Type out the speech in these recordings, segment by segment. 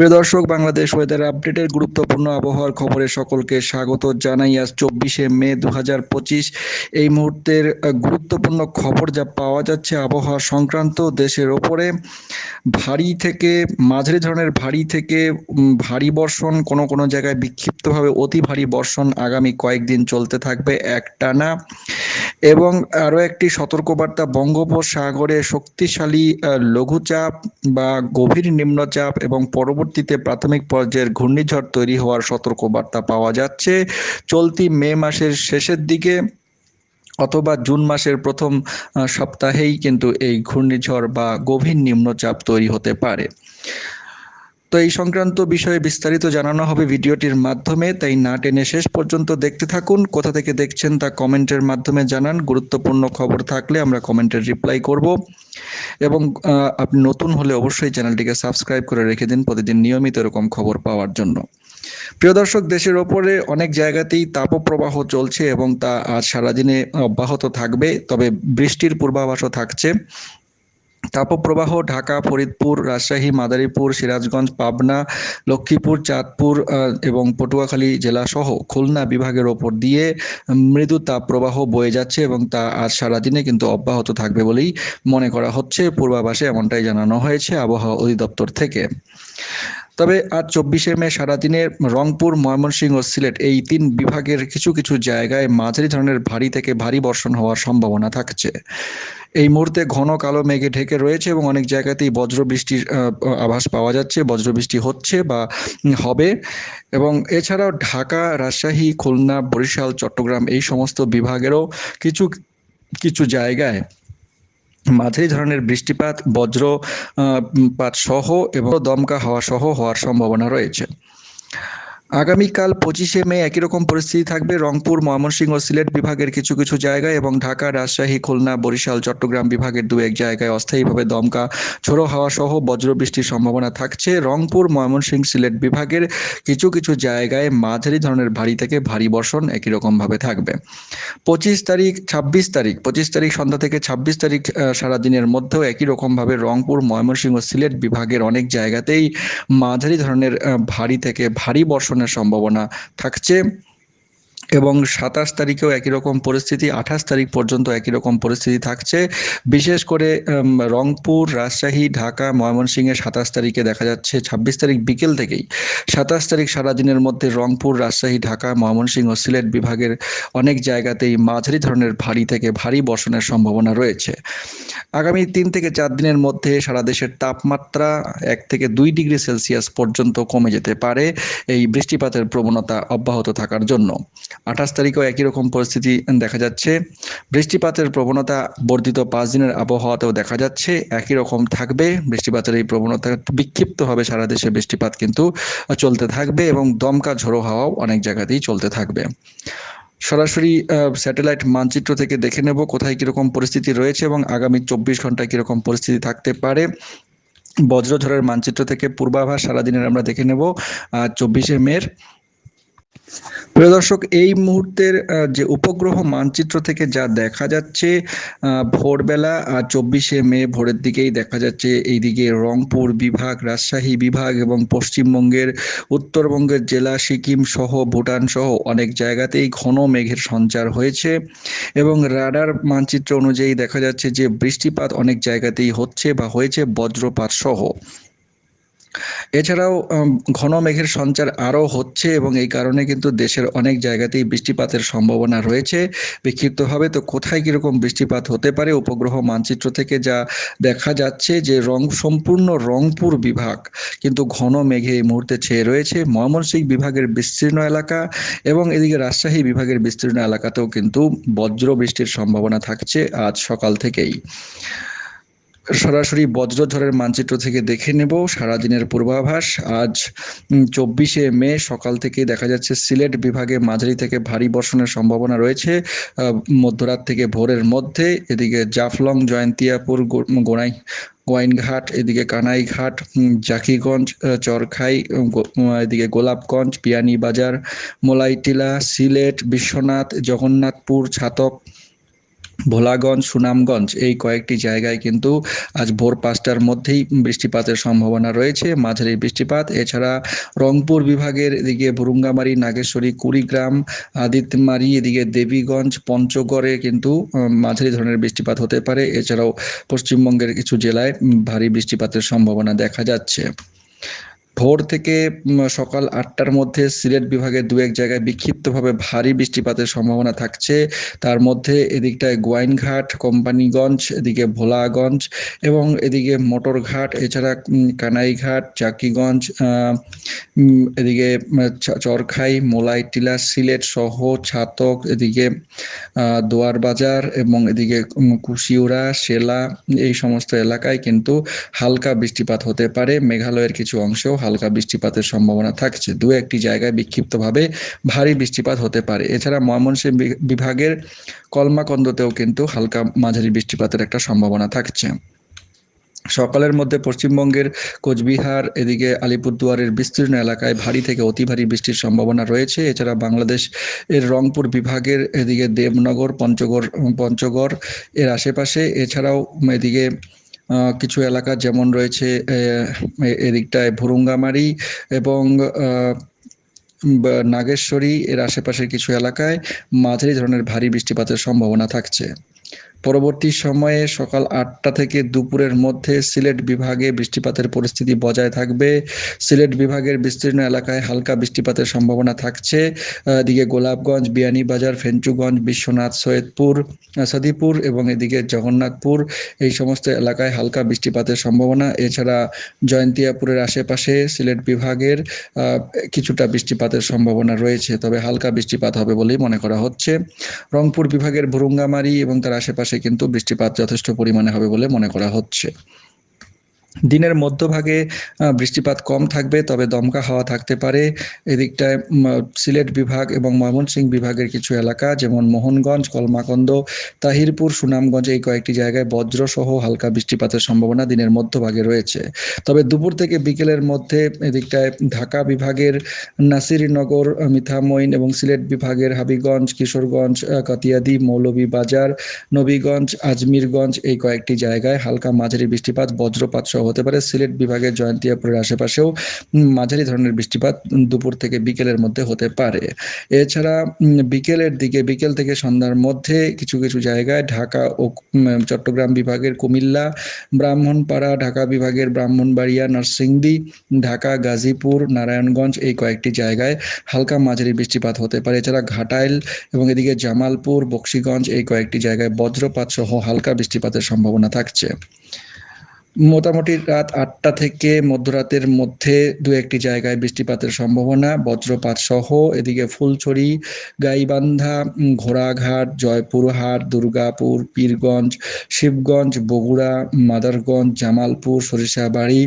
প্রিয় দর্শক, বাংলাদেশ ওয়েদার আপডেটের গুরুত্বপূর্ণ আবহাওয়ার খবরে সকলকে স্বাগত জানাই। আজ 24শে মে 2025 এই মুহূর্তের গুরুত্বপূর্ণ খবর যা পাওয়া যাচ্ছে আবহাওয়া সংক্রান্ত দেশের ওপরে ভারী থেকে মাঝারি ধরনের ভারী বর্ষণ, কোনো কোনো জায়গায় বিক্ষিপ্তভাবে অতি ভারী বর্ষণ আগামী কয়েকদিন চলতে থাকবে একটানা। এবং আরও একটি সতর্কবার্তা, বঙ্গোপসাগরে শক্তিশালী লঘুচাপ বা গভীর নিম্নচাপ এবং পরবর্তীতে প্রাথমিক পর্যায়ের ঘূর্ণিঝড় তৈরি হওয়ার সতর্কবার্তা পাওয়া যাচ্ছে চলতি মে মাসের শেষের দিকে অথবা জুন মাসের প্রথম সপ্তাহেই কিন্তু এই ঘূর্ণিঝড় বা গভীর নিম্নচাপ তৈরি হতে পারে। তো এই সংক্রান্ত বিষয়ে বিস্তারিত জানানো হবে ভিডিওটির মাধ্যমে, তাই না টেনে শেষ পর্যন্ত দেখতে থাকুন। কোথা থেকে দেখছেন তা কমেন্টের মাধ্যমে জানান। গুরুত্বপূর্ণ খবর থাকলে আমরা কমেন্টের রিপ্লাই করব। এবং আপনি নতুন হলে অবশ্যই চ্যানেলটিকে সাবস্ক্রাইব করে রেখে দিন প্রতিদিন নিয়মিত এরকম খবর পাওয়ার জন্য। প্রিয় দর্শক, দেশের ওপরে অনেক জায়গাতেই তাপপ্রবাহ চলছে এবং তা আজ সারাদিনে অব্যাহত থাকবে, তবে বৃষ্টির পূর্বাভাসও থাকছে। তাপপ্রবাহ ঢাকা, ফরিদপুর, রাজশাহী, মাদারীপুর, সিরাজগঞ্জ, পাবনা, লক্ষ্মীপুর, চাঁদপুর এবং পটুয়াখালী জেলা সহ খুলনা বিভাগের ওপর দিয়ে মৃদু তাপপ্রবাহ বয়ে যাচ্ছে এবং তা আজ সারাদিনে কিন্তু অব্যাহত থাকবে বলেই মনে করা হচ্ছে। পূর্বাভাসে এমনটাই জানানো হয়েছে আবহাওয়া অধিদপ্তর থেকে। তবে আজ 24শে মে সারাদিনে রংপুর, ময়মনসিংহ ও সিলেট এই তিন বিভাগের কিছু কিছু জায়গায় মাঝারি ধরনের ভারী থেকে ভারী বর্ষণ হওয়ার সম্ভাবনা থাকছে। এই মুহূর্তে ঘন কালো মেঘে ঢেকে রয়েছে এবং অনেক জায়গাতেই বজ্রবৃষ্টির আভাস পাওয়া যাচ্ছে, বজ্রবৃষ্টি হচ্ছে বা হবে। এবং এছাড়াও ঢাকা, রাজশাহী, খুলনা, বরিশাল, চট্টগ্রাম এই সমস্ত বিভাগেরও কিছু কিছু জায়গায় মাঝারি ধরনের বৃষ্টিপাত, বজ্রপাত সহ এবং দমকা হাওয়া সহ হওয়ার সম্ভাবনা রয়েছে। আগামীকাল 25শে মে একই রকম পরিস্থিতি থাকবে রংপুর, ময়মনসিংহ, সিলেট বিভাগের কিছু কিছু জায়গায় এবং ঢাকা, রাজশাহী, খুলনা, বরিশাল, চট্টগ্রাম বিভাগের দু এক জায়গায় অস্থায়ীভাবে দমকা ঝোড়ো হাওয়া সহ বজ্রবৃষ্টির সম্ভাবনা থাকছে। রংপুর, ময়মনসিংহ, সিলেট বিভাগের কিছু কিছু জায়গায় মাঝারি ধরনের ভারী থেকে ভারী বর্ষণ একই রকমভাবে থাকবে। 25 তারিখ সন্ধ্যা থেকে 26 তারিখ সারাদিনের মধ্যেও একই রকমভাবে রংপুর, ময়মনসিংহ, সিলেট বিভাগের অনেক জায়গাতেই মাঝারি ধরনের ভারী থেকে ভারী বর্ষণের সম্ভাবনা থাকছে। এবং 27 তারিখেও একই রকম পরিস্থিতি, 28 তারিখ পর্যন্ত একই রকম পরিস্থিতি থাকছে। বিশেষ করে রংপুর, রাজশাহী, ঢাকা, ময়মনসিংহে 27 তারিখে দেখা যাচ্ছে 26 তারিখ বিকেল থেকেই 27 তারিখ সারাদিনের মধ্যে রংপুর, রাজশাহী, ঢাকা, ময়মনসিংহ, সিলেট বিভাগের অনেক জায়গাতেই মাঝারি ধরনের ভারী থেকে ভারী বর্ষণের সম্ভাবনা রয়েছে। আগামী 3 থেকে 4 দিনের মধ্যে সারা দেশের তাপমাত্রা 1 থেকে 2 ডিগ্রি সেলসিয়াস পর্যন্ত কমে যেতে পারে এই বৃষ্টিপাতের প্রবণতা অব্যাহত থাকার জন্য। 28 তারিখেও একই রকম পরিস্থিতি দেখা যাচ্ছে। বৃষ্টিপাতের প্রবণতা বর্ধিত 5 দিনের আবহাওয়াতেও দেখা যাচ্ছে একই রকম থাকবে। বৃষ্টিপাতের এই প্রবণতা বিক্ষিপ্তভাবে সারা দেশে বৃষ্টিপাত কিন্তু চলতে থাকবে এবং দমকা ঝোড়ো হাওয়াও অনেক জায়গাতেই চলতে থাকবে। সরাসরি স্যাটেলাইট মানচিত্র থেকে দেখে নেব কোথায় কীরকম পরিস্থিতি রয়েছে এবং আগামী 24 ঘন্টায় কীরকম পরিস্থিতি থাকতে পারে। বজ্রঝড়ের মানচিত্র থেকে পূর্বাভাস সারাদিনের আমরা দেখে নেব 24শে মের। প্রিয় দর্শক, এই মুহূর্তের যে উপগ্রহ মানচিত্র থেকে যা দেখা যাচ্ছে ভোরবেলা 24শে মে ভোরের দিকেই দেখা যাচ্ছে এইদিকে রংপুর বিভাগ, রাজশাহী বিভাগ এবং পশ্চিমবঙ্গের উত্তরবঙ্গের জেলা সিকিম সহ ভুটান সহ অনেক জায়গাতেই ঘন মেঘের সঞ্চার হয়েছে এবং রাডার মানচিত্র অনুযায়ী দেখা যাচ্ছে যে বৃষ্টিপাত অনেক জায়গাতেই হচ্ছে বা হয়েছে বজ্রপাত সহ। এছাড়াও ঘন মেঘের সঞ্চার আরও হচ্ছে এবং এই কারণে কিন্তু দেশের অনেক জায়গাতেই বৃষ্টিপাতের সম্ভাবনা রয়েছে বিক্ষিপ্তভাবে। তো কোথায় কীরকম বৃষ্টিপাত হতে পারে উপগ্রহ মানচিত্র থেকে যা দেখা যাচ্ছে যে সম্পূর্ণ রংপুর বিভাগ কিন্তু ঘন মেঘে এই মুহূর্তে ছেয়ে রয়েছে। ময়মনসিংহ বিভাগের বিস্তীর্ণ এলাকা এবং এদিকে রাজশাহী বিভাগের বিস্তীর্ণ এলাকাতেও কিন্তু বজ্র বৃষ্টির সম্ভাবনা থাকছে আজ সকাল থেকেই। সরাসরি বজ্রঝড়ের মানচিত্র থেকে দেখে নেব সারাদিনের পূর্বাভাস। আজ 24শে মে সকাল থেকে দেখা যাচ্ছে সিলেট বিভাগে মাঝারি থেকে ভারী বর্ষণের সম্ভাবনা রয়েছে মধ্যরাত থেকে ভোরের মধ্যে। এদিকে জাফলং, জয়ন্তিয়াপুর, গোয়াইনঘাট, এদিকে কানাইঘাট, জাকিগঞ্জ, চরখাই, এদিকে গোলাপগঞ্জ, বিয়ানীবাজার, মোলাইটিলা, সিলেট, বিশ্বনাথ, জগন্নাথপুর, ছাতক, ভোলাগঞ্জ, সুনামগঞ্জ এই কয়েকটি জায়গায় কিন্তু আজ ভোর 5টার মধ্যেই বৃষ্টিপাতের সম্ভাবনা রয়েছে, মাঝারি বৃষ্টিপাত। এছাড়া রংপুর বিভাগের এদিকে ভুরুঙ্গামারী, নাগেশ্বরী, কুড়িগ্রাম, আদিতমারি, এদিকে দেবীগঞ্জ, পঞ্চগড়ে কিন্তু মাঝারি ধরনের বৃষ্টিপাত হতে পারে। এছাড়াও পশ্চিমবঙ্গের কিছু জেলায় ভারী বৃষ্টিপাতের সম্ভাবনা দেখা যাচ্ছে। ভোর থেকে সকাল 8টার মধ্যে সিলেট বিভাগের দু এক জায়গায় বিক্ষিপ্তভাবে ভারী বৃষ্টিপাতের সম্ভাবনা থাকছে। তার মধ্যে এদিকটায় গোয়াইনঘাট, কোম্পানিগঞ্জ, এদিকে ভোলাগঞ্জ এবং এদিকে মোটরঘাট, এছাড়া কানাইঘাট, চাকিগঞ্জ, এদিকে চরখাই, মোলাইটিলা, সিলেট সহ ছাতক, এদিকে দোয়ার বাজার এবং এদিকে কুশিউড়া, সেলা এই সমস্ত এলাকায় কিন্তু হালকা বৃষ্টিপাত হতে পারে। মেঘালয়ের কিছু অংশেও হালকা বৃষ্টিপাতের সম্ভাবনা থাকছে। দু একটি জায়গায় বিক্ষিপ্তভাবে ভারী বৃষ্টিপাত হতে পারে। এছাড়া ময়মনসিংহ বিভাগের কলমাকন্দতেও কিন্তু হালকা মাঝারি বৃষ্টিপাতের একটা সম্ভাবনা থাকছে। সকালের মধ্যে পশ্চিমবঙ্গের কোচবিহার, এদিকে আলিপুরদুয়ারের বিস্তীর্ণ এলাকায় ভারী থেকে অতি ভারী বৃষ্টির সম্ভাবনা রয়েছে। এছাড়া বাংলাদেশ এর রংপুর বিভাগের এদিকে দেবনগর, পঞ্চগড় এর আশেপাশে, এছাড়াও এদিকে কিছু এলাকা যেমন রয়েছে এদিকটায় ভুরুঙ্গামারী এবং নাগেশ্বরী এর আশেপাশের কিছু এলাকায় মাঝারি ধরনের ভারী বৃষ্টিপাতের সম্ভাবনা থাকছে। পরবর্তী সময়ে সকাল 8টা থেকে দুপুরের মধ্যে সিলেট বিভাগে বৃষ্টিপাতের পরিস্থিতি বজায় থাকবে। সিলেট বিভাগের বিস্তীর্ণ এলাকায় হালকা বৃষ্টিপাতের সম্ভাবনা থাকছে। এদিকে গোলাপগঞ্জ, বিয়ানীবাজার, ফেঞ্চুগঞ্জ, বিশ্বনাথ, সৈয়দপুর, সাদিপুর এবং এদিকে জগন্নাথপুর এই সমস্ত এলাকায় হালকা বৃষ্টিপাতের সম্ভাবনা। এছাড়া জয়ন্তিয়াপুরের আশেপাশে সিলেট বিভাগের কিছুটা বৃষ্টিপাতের সম্ভাবনা রয়েছে, তবে হালকা বৃষ্টিপাত হবে বলেই মনে করা হচ্ছে। রংপুর বিভাগের ভুরুঙ্গামারী এবং তার আশেপাশে কিন্তু বৃষ্টিপাত যথেষ্ট পরিমাণে হবে বলে মনে করা হচ্ছে। দিনের মধ্যভাগে বৃষ্টিপাত কম থাকবে, তবে দমকা হাওয়া থাকতে পারে। এদিকটায় সিলেট বিভাগ এবং ময়মনসিংহ বিভাগের কিছু এলাকা যেমন মোহনগঞ্জ, কলমাকন্দ, তাহিরপুর, সুনামগঞ্জ এই কয়েকটি জায়গায় বজ্রসহ হালকা বৃষ্টিপাতের সম্ভাবনা দিনের মধ্যভাগে রয়েছে। তবে দুপুর থেকে বিকেলের মধ্যে এদিকটায় ঢাকা বিভাগের নাসিরনগর, মিঠামইন এবং সিলেট বিভাগের হাবিগঞ্জ, কিশোরগঞ্জ, কাতিয়াদি, মৌলভীবাজার, নবীগঞ্জ, আজমিরগঞ্জ এই কয়েকটি জায়গায় হালকা মাঝারি বৃষ্টিপাত, বজ্রপাত সহ হতে পারে। সিলেট বিভাগের জয়ন্তিয়াপুরের আশেপাশেও মাঝারি ধরনের বৃষ্টিপাত দুপুর থেকে বিকেলের মধ্যে হতে পারে। এছাড়া বিকেলের দিকে, বিকেল থেকে সন্ধ্যার মধ্যে কিছু কিছু জায়গায় ঢাকা ও চট্টগ্রাম বিভাগের কুমিল্লা, ব্রাহ্মণপাড়া, ঢাকা বিভাগের ব্রাহ্মণবাড়িয়া, নরসিংদী, ঢাকা, গাজীপুর, নারায়ণগঞ্জ এই কয়েকটি জায়গায় হালকা মাঝারি বৃষ্টিপাত হতে পারে। এছাড়া ঘাটাইল এবং এদিকে জামালপুর, বকশীগঞ্জ এই কয়েকটি জায়গায় বজ্রপাত সহ হালকা বৃষ্টিপাতের সম্ভাবনা থাকছে। মোটামুটি রাত 8টা থেকে মধ্যরাতের মধ্যে দু একটি জায়গায় বৃষ্টিপাতের সম্ভাবনা, বজ্রপাত সহ। এদিকে ফুলছড়ি, গাইবান্ধা, ঘোড়াঘাট, জয়পুরহাট, দুর্গাপুর, পীরগঞ্জ, শিবগঞ্জ, বগুড়া, মাদারগঞ্জ, জামালপুর, সরিষাবাড়ি,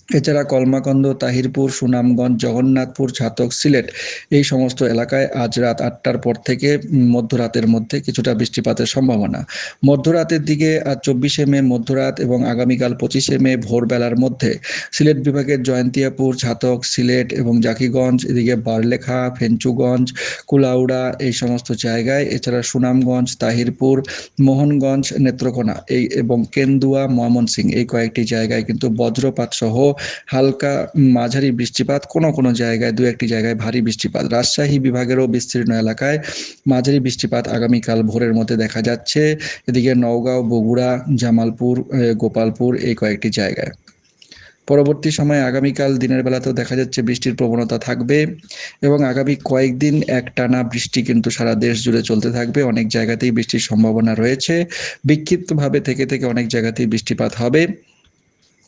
এছাড়া কলমাকন্দ, তাহিরপুর, সুনামগঞ্জ, জগন্নাথপুর, ছাতক, সিলেট এই সমস্ত এলাকায় আজ রাত 8টার পর থেকে মধ্যরাতের মধ্যে কিছুটা বৃষ্টিপাতের সম্ভাবনা। মধ্যরাতের দিকে আজ 24শে মে মধ্যরাত এবং আগামীকাল 25শে মে ভোরবেলার মধ্যে সিলেট বিভাগের জয়ন্তিয়াপুর, ছাতক, সিলেট এবং জাকিগঞ্জ, এদিকে বারলেখা, ফেঞ্চুগঞ্জ, কুলাউড়া এই সমস্ত জায়গায়, এছাড়া সুনামগঞ্জ, তাহিরপুর, মোহনগঞ্জ, নেত্রকোনা এই এবং কেন্দুয়া, ময়মনসিংহ এই কয়েকটি জায়গায় কিন্তু বজ্রপাত সহ হালকা মাঝারি বৃষ্টিপাত, কোনো কোনো জায়গায় দু একটি জায়গায় ভারী বৃষ্টিপাত। রাজশাহী বিভাগেরও বিস্তীর্ণ এলাকায় মাঝারি বৃষ্টিপাত আগামীকাল ভোরের মধ্যে দেখা যাচ্ছে। এদিকে নওগাঁও, বগুড়া, জামালপুর, গোপালপুর এই কয়েকটি জায়গায়। পরবর্তী সময়ে আগামীকাল দিনের বেলাতেও দেখা যাচ্ছে বৃষ্টির প্রবণতা থাকবে এবং আগামী কয়েকদিন একটানা বৃষ্টি কিন্তু সারা দেশ জুড়ে চলতে থাকবে। অনেক জায়গাতেই বৃষ্টির সম্ভাবনা রয়েছে। বিক্ষিপ্তভাবে থেকে থেকে অনেক জায়গাতেই বৃষ্টিপাত হবে।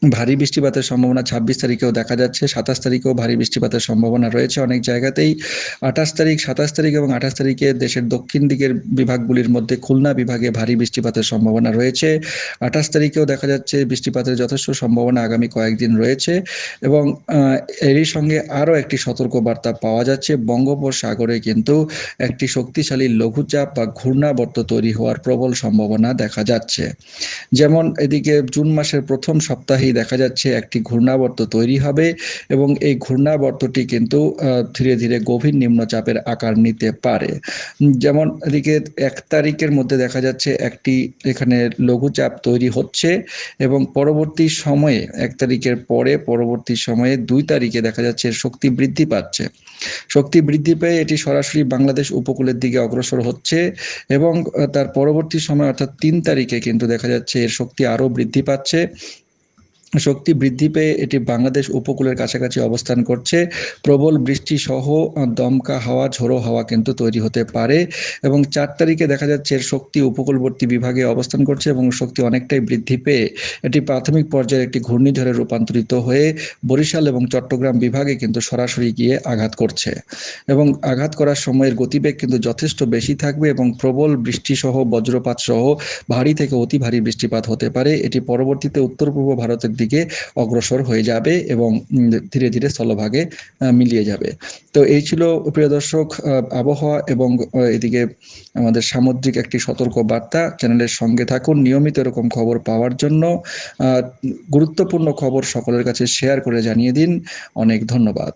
ভারী বৃষ্টিপাতের সম্ভাবনা 26 তারিখেও দেখা যাচ্ছে। 27 তারিখেও ভারী বৃষ্টিপাতের সম্ভাবনা রয়েছে অনেক জায়গাতেই। 28 তারিখ, 27 তারিখ এবং 28 তারিখে দেশের দক্ষিণ দিকের বিভাগগুলির মধ্যে খুলনা বিভাগে ভারী বৃষ্টিপাতের সম্ভাবনা রয়েছে। 28 তারিখেও দেখা যাচ্ছে বৃষ্টিপাতের যথেষ্ট সম্ভাবনা আগামী কয়েকদিন রয়েছে এবং এরই সঙ্গে আরও একটি সতর্কবার্তা পাওয়া যাচ্ছে। বঙ্গোপসাগরে কিন্তু একটি শক্তিশালী লঘুচাপ বা ঘূর্ণাবর্ত তৈরি হওয়ার প্রবল সম্ভাবনা দেখা যাচ্ছে। যেমন এদিকে জুন মাসের প্রথম সপ্তাহেই দেখা যাচ্ছে একটি ঘূর্ণাবর্ত তৈরি হবে এবং এই ঘূর্ণাবর্তটি কিন্তু ধীরে ধীরে গভীর নিম্নচাপের আকার নিতে পারে। যেমন এদিকে 1 তারিখের মধ্যে দেখা যাচ্ছে একটি এখানে লঘুচাপ তৈরি হচ্ছে এবং পরবর্তী সময়ে 1 তারিখের পরে পরবর্তী সময়ে 2 তারিখে দেখা যাচ্ছে এর শক্তি বৃদ্ধি পাচ্ছে। শক্তি বৃদ্ধি পেয়ে এটি সরাসরি বাংলাদেশ উপকূলের দিকে অগ্রসর হচ্ছে এবং তার পরবর্তী সময় অর্থাৎ 3 তারিখে কিন্তু দেখা যাচ্ছে এর শক্তি আরও বৃদ্ধি পাচ্ছে। শক্তি বৃদ্ধি পেয়ে এটি বাংলাদেশ উপকূলের কাছাকাছি অবস্থান করছে। প্রবল বৃষ্টি সহ দমকা হাওয়া, ঝোড়ো হাওয়া কিন্তু তৈরি হতে পারে এবং 4 তারিখে দেখা যাচ্ছে এর শক্তি উপকূলবর্তী বিভাগে অবস্থান করছে এবং শক্তি অনেকটাই বৃদ্ধি পেয়ে এটি প্রাথমিক পর্যায়ে একটি ঘূর্ণিঝড়ে রূপান্তরিত হয়ে বরিশাল এবং চট্টগ্রাম বিভাগে কিন্তু সরাসরি গিয়ে আঘাত করছে এবং আঘাত করার সময়ের গতিবেগ কিন্তু যথেষ্ট বেশি থাকবে এবং প্রবল বৃষ্টি সহ বজ্রপাত সহ ভারী থেকে অতি ভারী বৃষ্টিপাত হতে পারে। এটি পরবর্তীতে উত্তর পূর্ব ভারতের দিকে অগ্রসর হয়ে যাবে এবং ধীরে ধীরে স্থলভাগে মিলিয়ে যাবে। তো এই ছিল প্রিয় দর্শক আবহাওয়া এবং এদিকে আমাদের সামুদ্রিক একটি সতর্ক বার্তা। চ্যানেলের সঙ্গে থাকুন নিয়মিত এরকম খবর পাওয়ার জন্য। গুরুত্বপূর্ণ খবর সকলের কাছে শেয়ার করে জানিয়ে দিন। অনেক ধন্যবাদ।